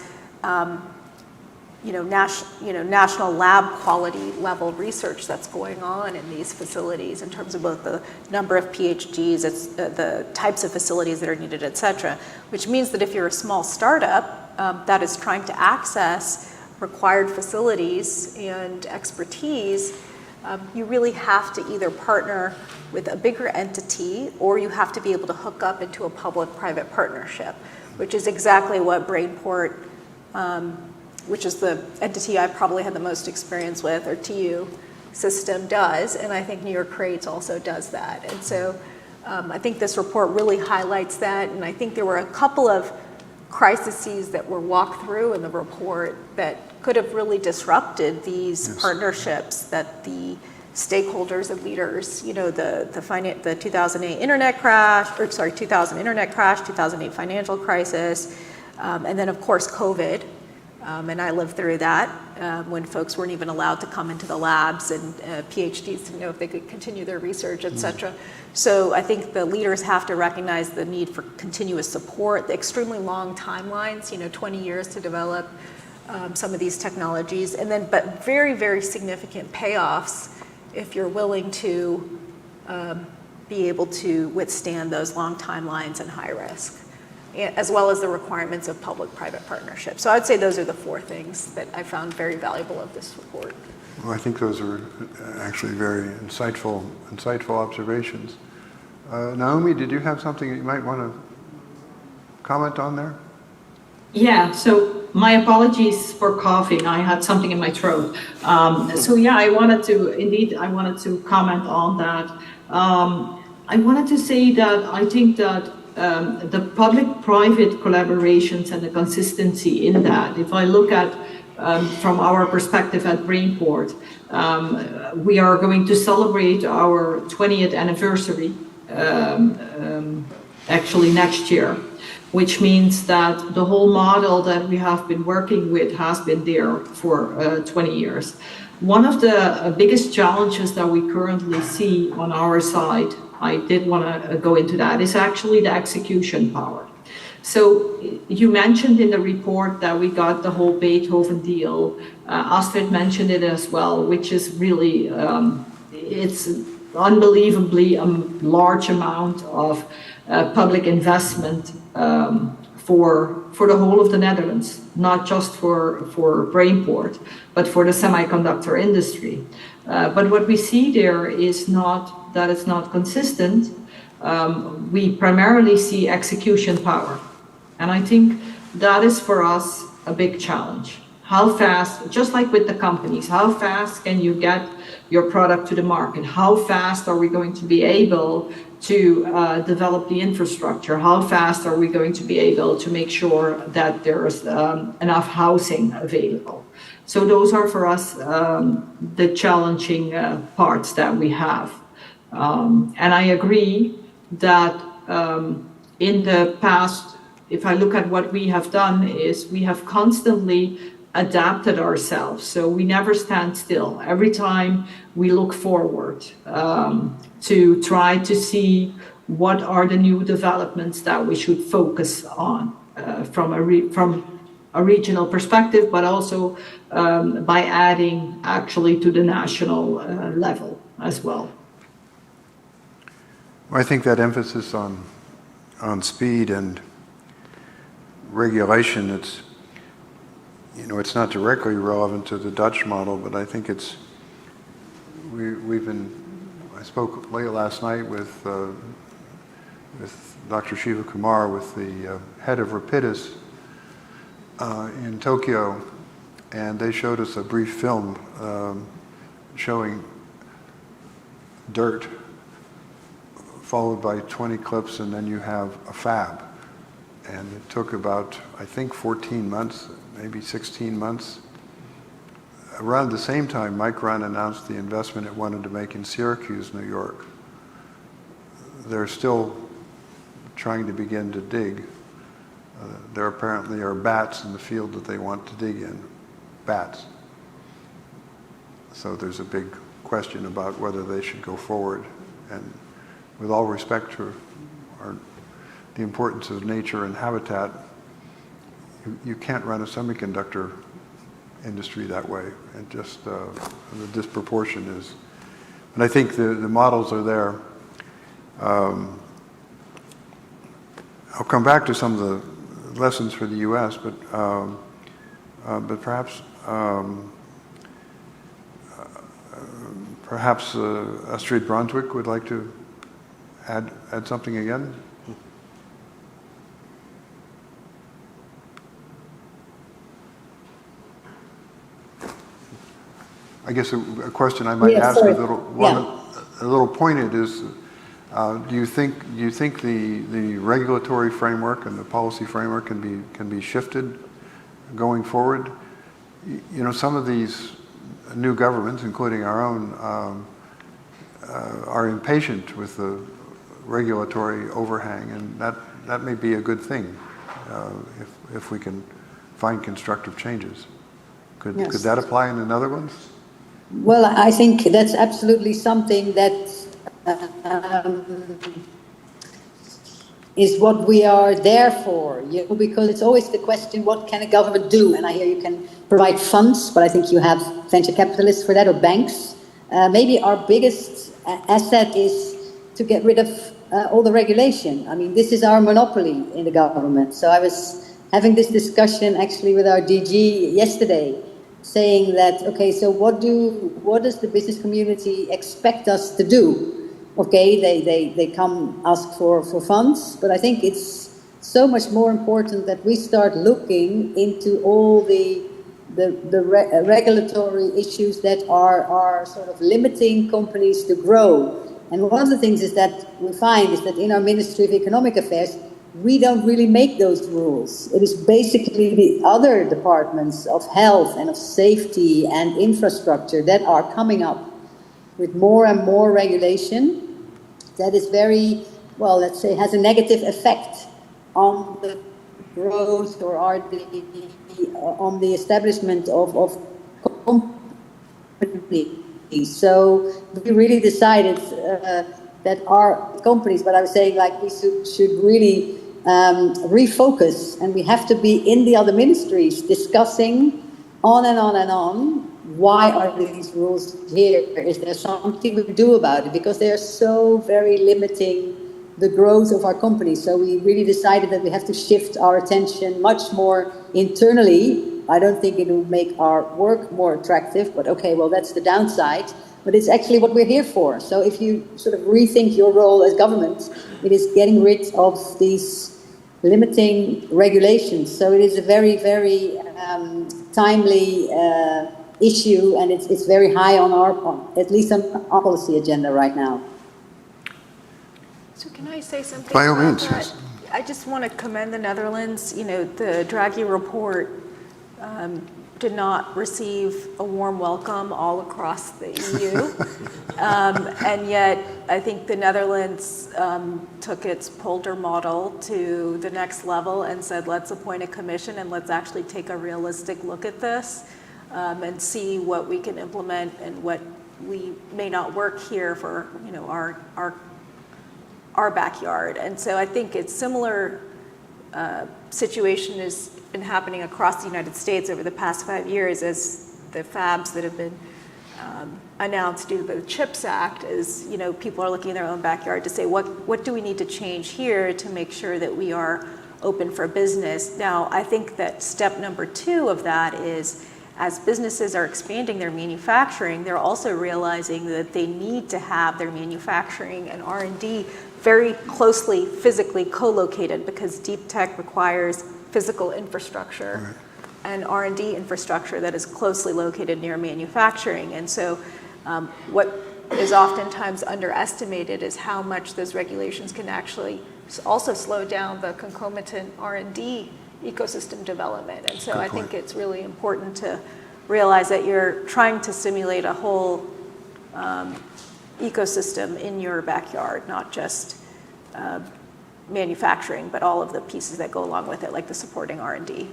national lab quality level research that's going on in these facilities in terms of both the number of PhDs, the types of facilities that are needed, et cetera, which means that if you're a small startup that is trying to access required facilities and expertise, you really have to either partner with a bigger entity or you have to be able to hook up into a public-private partnership, which is exactly what Brainport, which is the entity I probably had the most experience with, or TU system does, and I think New York Crates also does that. And so I think this report really highlights that, and I think there were a couple of crises that were walked through in the report that could have really disrupted these partnerships that the stakeholders and leaders, the 2008 internet crash, 2008 financial crisis, and then of course COVID. And I lived through that when folks weren't even allowed to come into the labs and PhDs didn't know if they could continue their research, et cetera. So I think the leaders have to recognize the need for continuous support, the extremely long timelines, 20 years to develop some of these technologies, but very, very significant payoffs if you're willing to be able to withstand those long timelines and high risk, as well as the requirements of public-private partnerships. So I'd say those are the four things that I found very valuable of this report. Well, I think those are actually very insightful observations. Naomi, did you have something that you might want to comment on there? Yeah, so my apologies for coughing. I had something in my throat. So yeah, I wanted to comment on that. I wanted to say that I think that the public-private collaborations and the consistency in that, if I look at from our perspective at Brainport, we are going to celebrate our 20th anniversary actually next year, which means that the whole model that we have been working with has been there for 20 years. One of the biggest challenges that we currently see on our side, I did want to go into that, is actually the execution power. So you mentioned in the report that we got the whole Beethoven deal. Astrid mentioned it as well, which is really, it's unbelievably large amount of public investment for the whole of the Netherlands, not just for Brainport, but for the semiconductor industry. But what we see there is not that it's not consistent. We primarily see execution power. And I think that is for us a big challenge. How fast, just like with the companies, how fast can you get your product to the market? How fast are we going to be able to develop the infrastructure? How fast are we going to be able to make sure that there's enough housing available? So those are for us the challenging parts that we have. And I agree that in the past, if I look at what we have done, is we have constantly adapted ourselves. So we never stand still. Every time we look forward to try to see what are the new developments that we should focus on from a regional perspective, but also by adding actually to the national level as well. I think that emphasis on speed and regulation, it's not directly relevant to the Dutch model, but I think I spoke late last night with Dr. Shiva Kumar, with the head of Rapidus in Tokyo, and they showed us a brief film showing dirt followed by 20 clips, and then you have a fab. And it took about, I think, 14 months, maybe 16 months. Around the same time, Micron announced the investment it wanted to make in Syracuse, New York. They're still trying to begin to dig. There apparently are bats in the field that they want to dig in. Bats. So there's a big question about whether they should go forward. And with all respect to the importance of nature and habitat, you can't run a semiconductor industry that way, and just the disproportion is. And I think the models are there. I'll come back to some of the lessons for the U.S., but perhaps Astrid Brunswick would like to add something again. I guess a question I might ask, a little pointed, is: do you think the regulatory framework and the policy framework can be shifted going forward? Some of these new governments, including our own, are impatient with the regulatory overhang, and that may be a good thing if we can find constructive changes. Could that apply in the Netherlands? Well, I think that's absolutely something that is what we are there for, because it's always the question, what can a government do? And I hear you can provide funds, but I think you have venture capitalists for that, or banks. Maybe our biggest asset is to get rid of all the regulation. I mean, this is our monopoly in the government. So I was having this discussion actually with our DG yesterday, saying that, okay, so what does the business community expect us to do? Okay, they come ask for funds, but I think it's so much more important that we start looking into all the regulatory issues that are sort of limiting companies to grow. And one of the things is that we find is that in our Ministry of Economic Affairs, we don't really make those rules. It is basically the other departments of health and of safety and infrastructure that are coming up with more and more regulation that is very, well, let's say, has a negative effect on the growth or on the establishment of companies. So we really decided that our companies, but I was saying, like, we should really refocus, and we have to be in the other ministries discussing on and on and on. Why are these rules here? Is there something we can do about it? Because they are so very limiting the growth of our companies. So we really decided that we have to shift our attention much more internally. I don't think it will make our work more attractive, but okay, well, that's the downside. But it's actually what we're here for. So if you sort of rethink your role as government, it is getting rid of these limiting regulations. So it is a very, very timely issue, and it's very high on at least on our policy agenda right now. So can I say something? By all means, yes. I just want to commend the Netherlands. You know, the Draghi report did not receive a warm welcome all across the EU. And yet, I think the Netherlands took its Polder model to the next level and said, let's appoint a commission and let's actually take a realistic look at this and see what we can implement and what we may not work here for, you know, our backyard. And so I think it's similar situation has been happening across the United States over the past 5 years as the fabs that have been announced due to the CHIPS Act is, you know, people are looking in their own backyard to say, what do we need to change here to make sure that we are open for business? Now, I think that step number 2 of that is, as businesses are expanding their manufacturing, they're also realizing that they need to have their manufacturing and R&D very closely physically co-located, because deep tech requires physical infrastructure. Right. And R&D infrastructure that is closely located near manufacturing. And so what is oftentimes underestimated is how much those regulations can actually also slow down the concomitant R&D ecosystem development. And so I think it's really important to realize that you're trying to simulate a whole ecosystem in your backyard, not just manufacturing, but all of the pieces that go along with it, like the supporting R&D.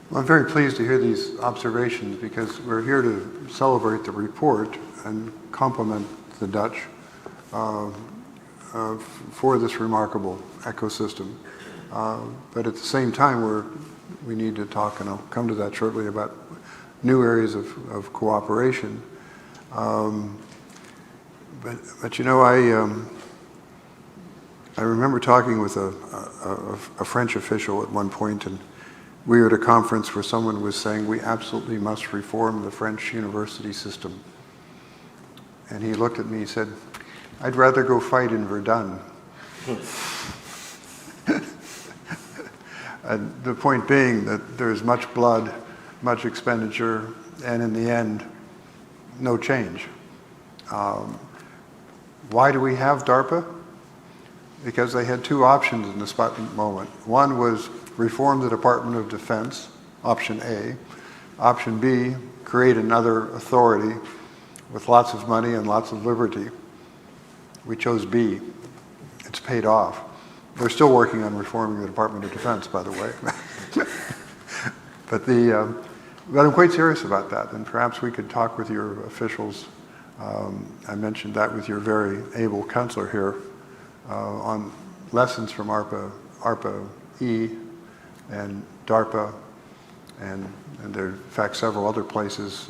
Well, I'm very pleased to hear these observations, because we're here to celebrate the report and compliment the Dutch for this remarkable ecosystem. But at the same time, we need to talk, and I'll come to that shortly, about new areas of cooperation. But you know, I remember talking with a French official at one point, and we were at a conference where someone was saying we absolutely must reform the French university system. And he looked at me and said, I'd rather go fight in Verdun. And the point being that there's much blood, much expenditure, and in the end, no change. Why do we have DARPA? Because they had 2 options in this moment. One was reform the Department of Defense, option A. Option B, create another authority with lots of money and lots of liberty. We chose B. It's paid off. They're still working on reforming the Department of Defense, by the way. But I'm quite serious about that, and perhaps we could talk with your officials. I mentioned that with your very able counselor here on lessons from ARPA-E and DARPA, and there are in fact several other places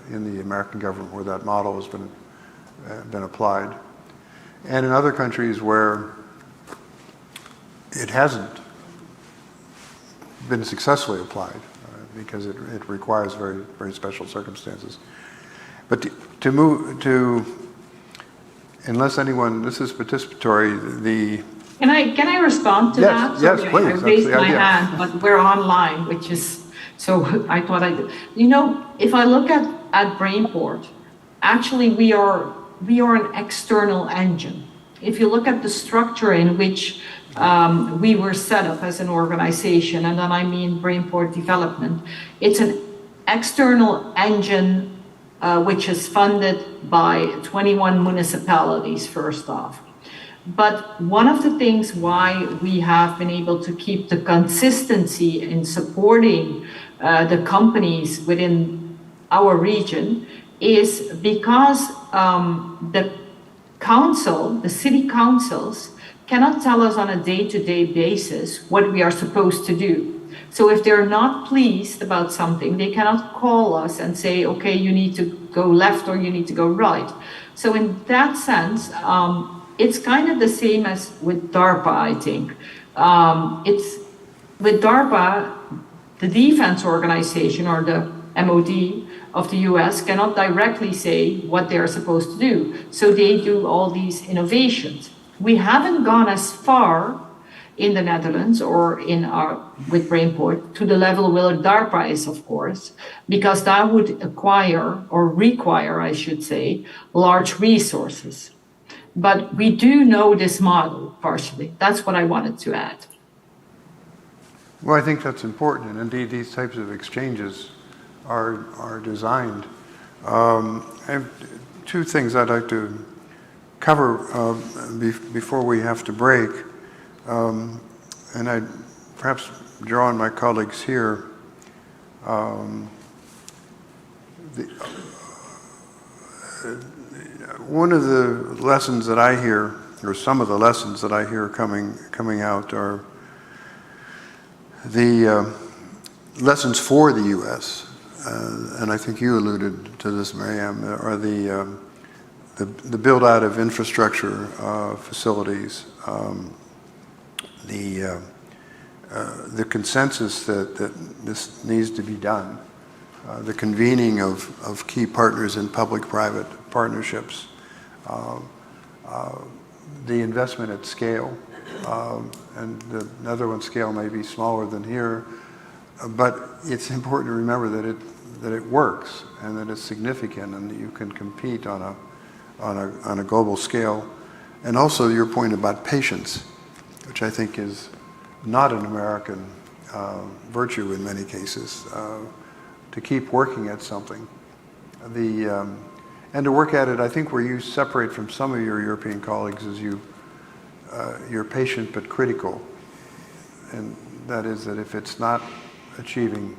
in the American government where that model has been applied, and in other countries where it hasn't been successfully applied because it requires very, very special circumstances. But to move to, unless anyone, this is participatory, Can I respond to Yes, that? yes, Sorry, please, I that's raised the my idea. hand, but we're online, which is, so I thought I'd, if I look at Brainport, actually we are an external engine. If you look at the structure in which we were set up as an organization, and then I mean Brainport development, it's an external engine which is funded by 21 municipalities first off. But one of the things why we have been able to keep the consistency in supporting the companies within our region is because the city councils cannot tell us on a day-to-day basis what we are supposed to do. So if they're not pleased about something, they cannot call us and say, okay, you need to go left or you need to go right. So in that sense, it's kind of the same as with DARPA, I think. With DARPA, the defense organization or the MOD of the US cannot directly say what they are supposed to do. So they do all these innovations. We haven't gone as far in the Netherlands or with Brainport to the level where DARPA is, of course, because that would require, I should say, large resources. But we do know this model partially. That's what I wanted to add. Well, I think that's important, and indeed these types of exchanges are designed. I have two things I'd like to cover before we have to break, and I'd perhaps draw on my colleagues here. One of the lessons that I hear, or some of the lessons that I hear coming out, are the lessons for the U.S., and I think you alluded to this, Mariam, are the build-out of infrastructure facilities, the consensus that this needs to be done, the convening of key partners in public-private partnerships, the investment at scale, and the Netherlands scale may be smaller than here, but it's important to remember that it works and that it's significant and that you can compete on a global scale. And also your point about patience, which I think is not an American virtue in many cases, to keep working at something. And to work at it, I think where you separate from some of your European colleagues is you're patient but critical. And that is that if it's not achieving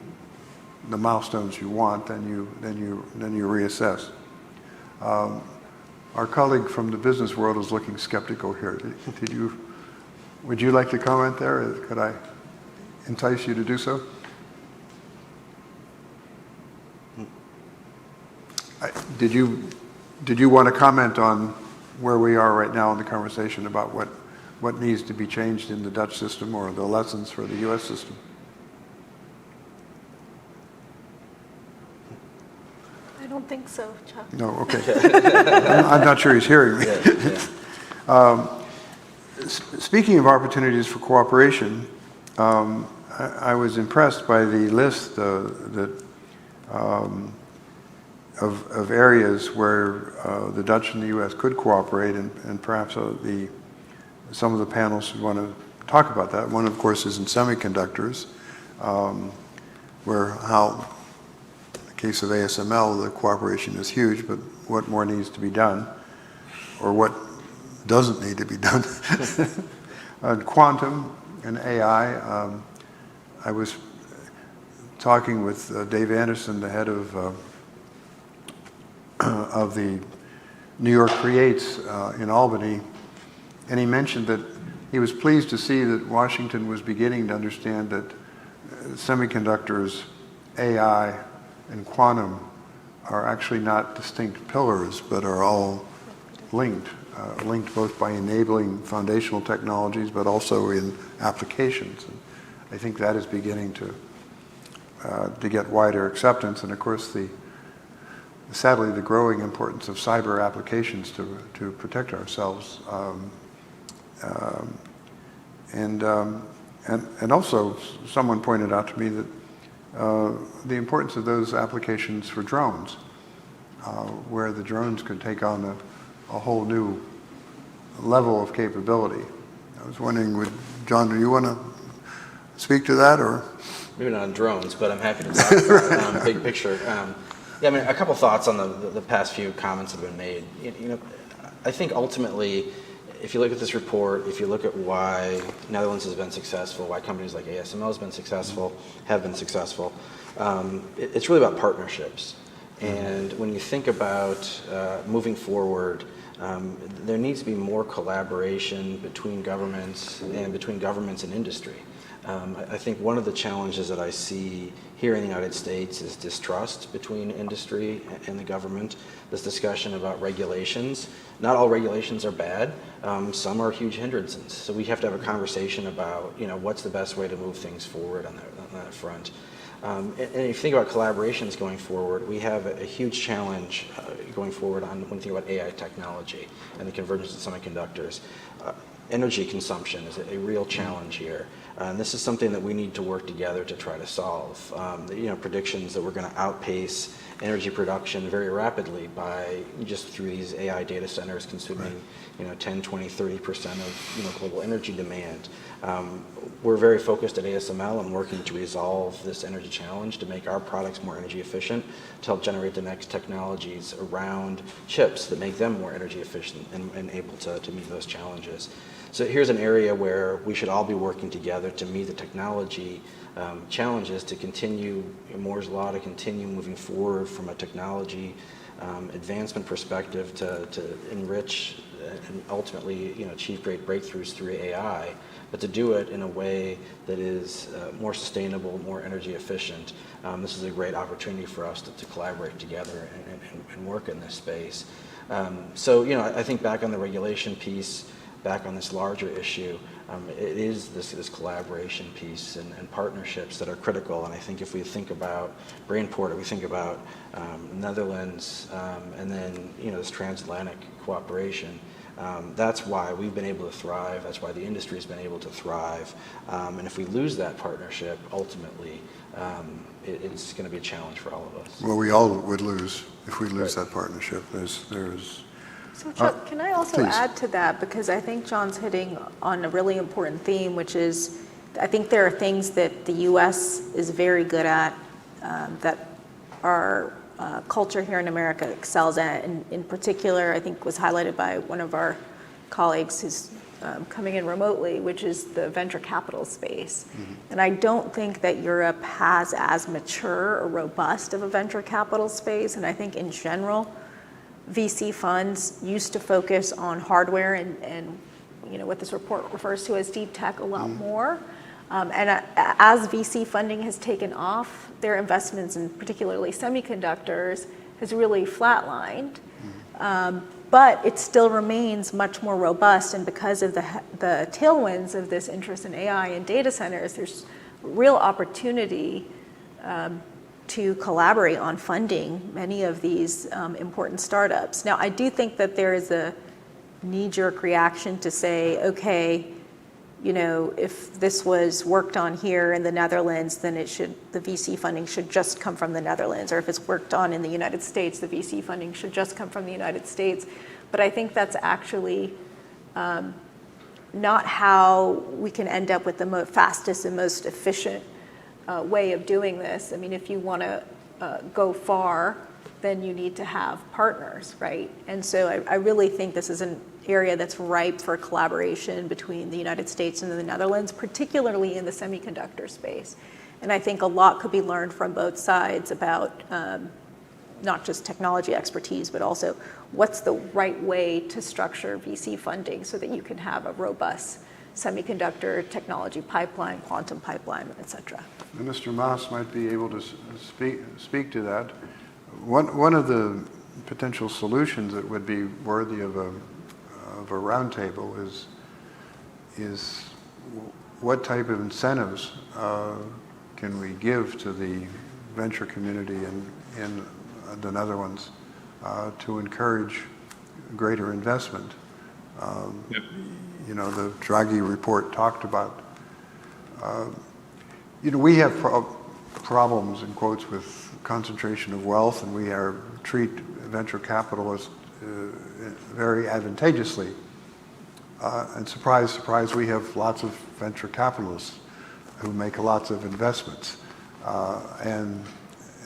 the milestones you want, then you reassess. Our colleague from the business world is looking skeptical here. Would you like to comment there? Could I entice you to do so? Did you want to comment on where we are right now in the conversation about what needs to be changed in the Dutch system or the lessons for the U.S. system? I don't think so, Chuck. No, okay. I'm not sure he's hearing me. Speaking of opportunities for cooperation, I was impressed by the list of areas where the Dutch and the U.S. could cooperate, and perhaps some of the panelists would want to talk about that. One, of course, is in semiconductors, where in the case of ASML, the cooperation is huge, but what more needs to be done, or what doesn't need to be done. On quantum and AI, I was talking with Dave Anderson, the head of the New York Creates in Albany, and he mentioned that he was pleased to see that Washington was beginning to understand that semiconductors, AI, and quantum are actually not distinct pillars, but are all linked both by enabling foundational technologies, but also in applications. And I think that is beginning to get wider acceptance, and of course sadly the growing importance of cyber applications to protect ourselves And also, someone pointed out to me that the importance of those applications for drones, where the drones could take on a whole new level of capability. I was wondering, John, do you want to speak to that, or? Maybe not on drones, but I'm happy to talk about big picture. Yeah, I mean, a couple thoughts on the past few comments that have been made. You know, I think ultimately, if you look at this report, if you look at why Netherlands has been successful, why companies like ASML have been successful, it's really about partnerships. And when you think about moving forward, there needs to be more collaboration between governments and industry. I think one of the challenges that I see here in the United States is distrust between industry and the government. This discussion about regulations. Not all regulations are bad. Some are huge hindrances. So we have to have a conversation about, you know, what's the best way to move things forward on that front. And if you think about collaborations going forward, we have a huge challenge going forward when you think about AI technology and the convergence of semiconductors. Energy consumption is a real challenge here. And this is something that we need to work together to try to solve. You know, predictions that we're going to outpace energy production very rapidly by just through these AI data centers consuming, you know, 10, 20, 30% of, you know, global energy demand. We're very focused at ASML on working to resolve this energy challenge to make our products more energy efficient, to help generate the next technologies around chips that make them more energy efficient and able to meet those challenges. So here's an area where we should all be working together to meet the technology challenges, to continue Moore's Law, to continue moving forward from a technology advancement perspective to enrich and ultimately, you know, achieve great breakthroughs through AI, but to do it in a way that is more sustainable, more energy efficient. This is a great opportunity for us to collaborate together and work in this space. So, you know, I think back on the regulation piece, back on this larger issue, it is this collaboration piece and partnerships that are critical. And I think if we think about Brainport, or we think about Netherlands, and then, you know, this transatlantic cooperation, that's why we've been able to thrive. That's why the industry has been able to thrive. And if we lose that partnership, ultimately, it's going to be a challenge for all of us. Well, we all would lose if we lose that partnership. There's So John, can I also please. add to that, because I think John's hitting on a really important theme, which is I think there are things that the U.S. is very good at that our culture here in America excels at, and in particular, I think was highlighted by one of our colleagues who's coming in remotely, which is the venture capital space. Mm-hmm. And I don't think that Europe has as mature or robust of a venture capital space, and I think in general, VC funds used to focus on hardware and you know, what this report refers to as deep tech a lot more. And as VC funding has taken off, their investments in particularly semiconductors has really flatlined. But it still remains much more robust, and because of the tailwinds of this interest in AI and data centers, there's real opportunity to collaborate on funding many of these important startups. Now, I do think that there is a knee-jerk reaction to say, okay, you know, if this was worked on here in the Netherlands, then the VC funding should just come from the Netherlands, or if it's worked on in the United States, the VC funding should just come from the United States. But I think that's actually not how we can end up with the fastest and most efficient way of doing this. I mean, if you want to go far, then you need to have partners, right? And so I really think this is an area that's ripe for collaboration between the United States and the Netherlands, particularly in the semiconductor space. And I think a lot could be learned from both sides about not just technology expertise, but also what's the right way to structure VC funding so that you can have a robust semiconductor technology pipeline, quantum pipeline, et cetera. Mr. Maas might be able to speak to that. One of the potential solutions that would be worthy of a roundtable is what type of incentives can we give to the venture community in the Netherlands to encourage greater investment. Yep. the Draghi report talked about. We have problems, in quotes, with concentration of wealth, and we treat venture capitalists very advantageously. And surprise, surprise, we have lots of venture capitalists who make lots of investments. And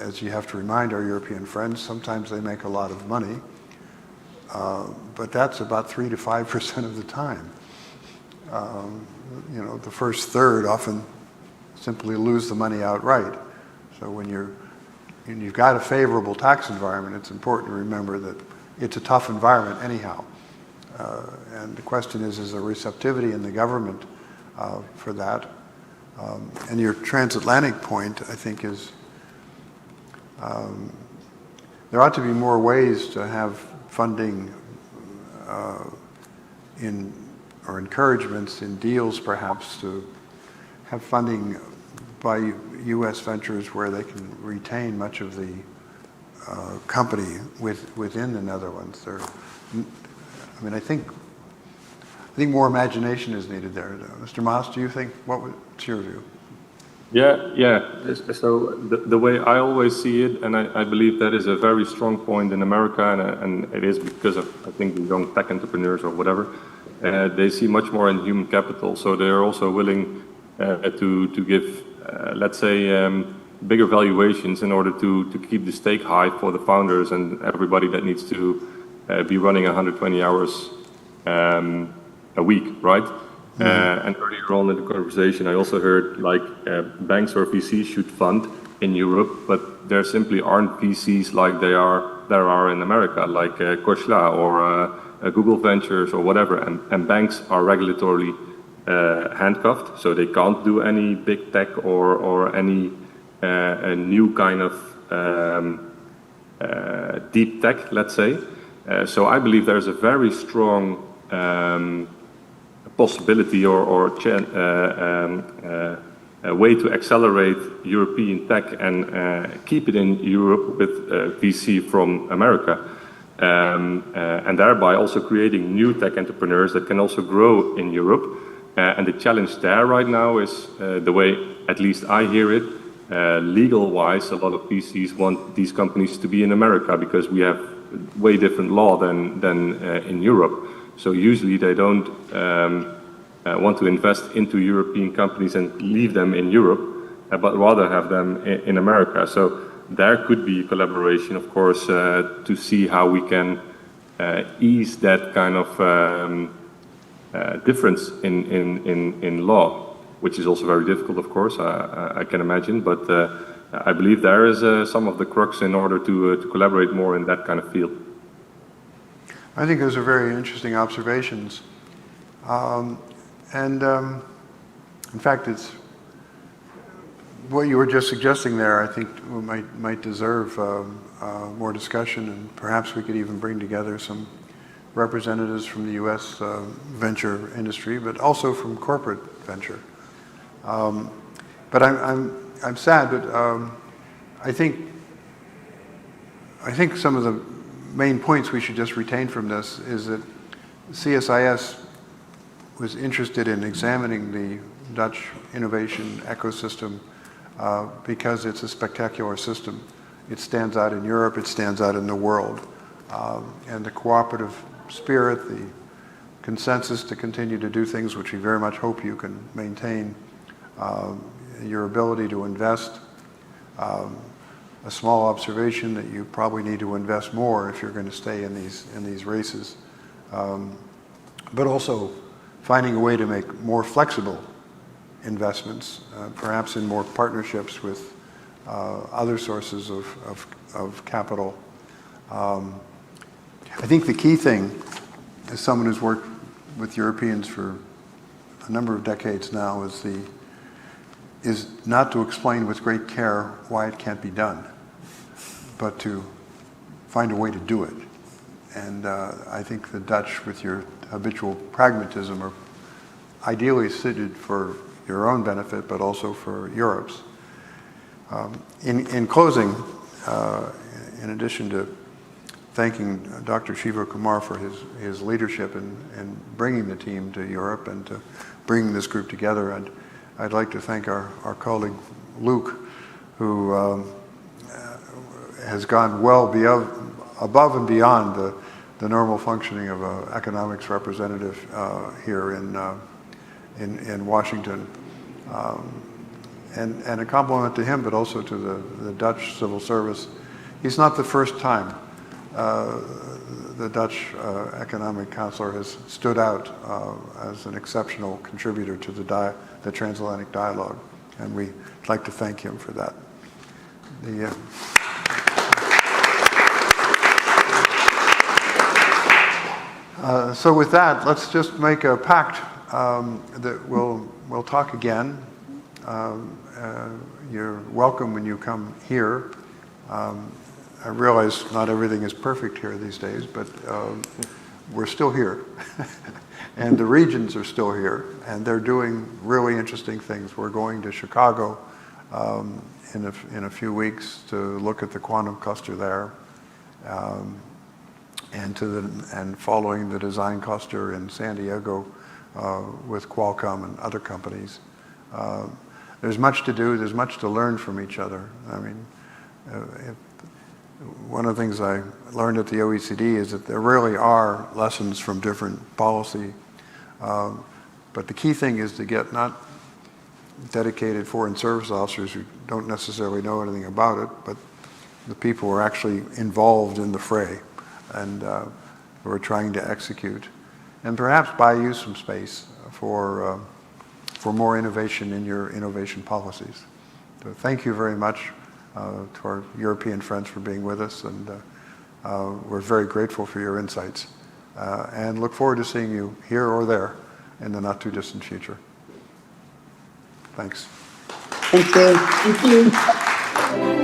as you have to remind our European friends, sometimes they make a lot of money, but that's about 3 to 5% of the time. The first third often simply lose the money outright. So when you've got a favorable tax environment, it's important to remember that it's a tough environment anyhow. And the question is there receptivity in the government for that? And your transatlantic point, I think, is there ought to be more ways to have funding or encouragements in deals, perhaps, to have funding by U.S. ventures where they can retain much of the company within the Netherlands. I think more imagination is needed there. Mr. Maas, do you think, what's your view? Yeah. So the way I always see it, and I believe that is a very strong point in America, and it is because of, I think, the young tech entrepreneurs or whatever, they see much more in human capital. So they are also willing to give, let's say, bigger valuations in order to keep the stake high for the founders and everybody that needs to be running 120 hours a week, right? And earlier on in the conversation, I also heard banks or VCs should fund in Europe, but there simply aren't VCs like there are in America, like Khosla or Google Ventures or whatever. And banks are regulatorily handcuffed, so they can't do any big tech or any new kind of deep tech, let's say. So I believe there's a very strong possibility or a way to accelerate European tech and keep it in Europe with VC from America, and thereby also creating new tech entrepreneurs that can also grow in Europe. And the challenge there right now is, the way at least I hear it, legal-wise, a lot of VCs want these companies to be in America because we have way different law than in Europe. So usually they don't want to invest into European companies and leave them in Europe, but rather have them in America. So there could be collaboration, of course, to see how we can ease that kind of difference in law, which is also very difficult, of course, I can imagine. But I believe there is some of the crux in order to collaborate more in that kind of field. I think those are very interesting observations. In fact, it's what you were just suggesting there, I think might deserve more discussion, and perhaps we could even bring together some representatives from the U.S. Venture industry, but also from corporate venture. But I'm sad, but I think some of the main points we should just retain from this is that CSIS was interested in examining the Dutch innovation ecosystem because it's a spectacular system. It stands out in Europe, it stands out in the world. And the cooperative spirit, the consensus to continue to do things, which we very much hope you can maintain, your ability to invest, a small observation that you probably need to invest more if you're going to stay in these races, but also finding a way to make more flexible investments, perhaps in more partnerships with other sources of capital. I think the key thing, as someone who's worked with Europeans for a number of decades now, is not to explain with great care why it can't be done, but to find a way to do it. And I think the Dutch, with your habitual pragmatism, are ideally suited for your own benefit, but also for Europe's. In closing, in addition to thanking Dr. Shiva Kumar for his leadership in bringing the team to Europe and to bringing this group together. And I'd like to thank our colleague Luke, who has gone well above and beyond the normal functioning of an economics representative here in Washington. And a compliment to him, but also to the Dutch civil service. He's not the first time the Dutch economic counselor has stood out as an exceptional contributor to the transatlantic dialogue, and we'd like to thank him for that. So with that, let's just make a pact that we'll talk again. You're welcome when you come here. I realize not everything is perfect here these days, but we're still here. And the regions are still here, and they're doing really interesting things. We're going to Chicago in a few weeks to look at the quantum cluster there, and following the design cluster in San Diego with Qualcomm and other companies. There's much to do. There's much to learn from each other. I mean, one of the things I learned at the OECD is that there really are lessons from different policy. But the key thing is to get not dedicated foreign service officers who don't necessarily know anything about it, but the people who are actually involved in the fray and who are trying to execute, and perhaps buy you some space for more innovation in your innovation policies. So thank you very much to our European friends for being with us, and we're very grateful for your insights, and look forward to seeing you here or there in the not too distant future. Thanks. Thank you. Thank you.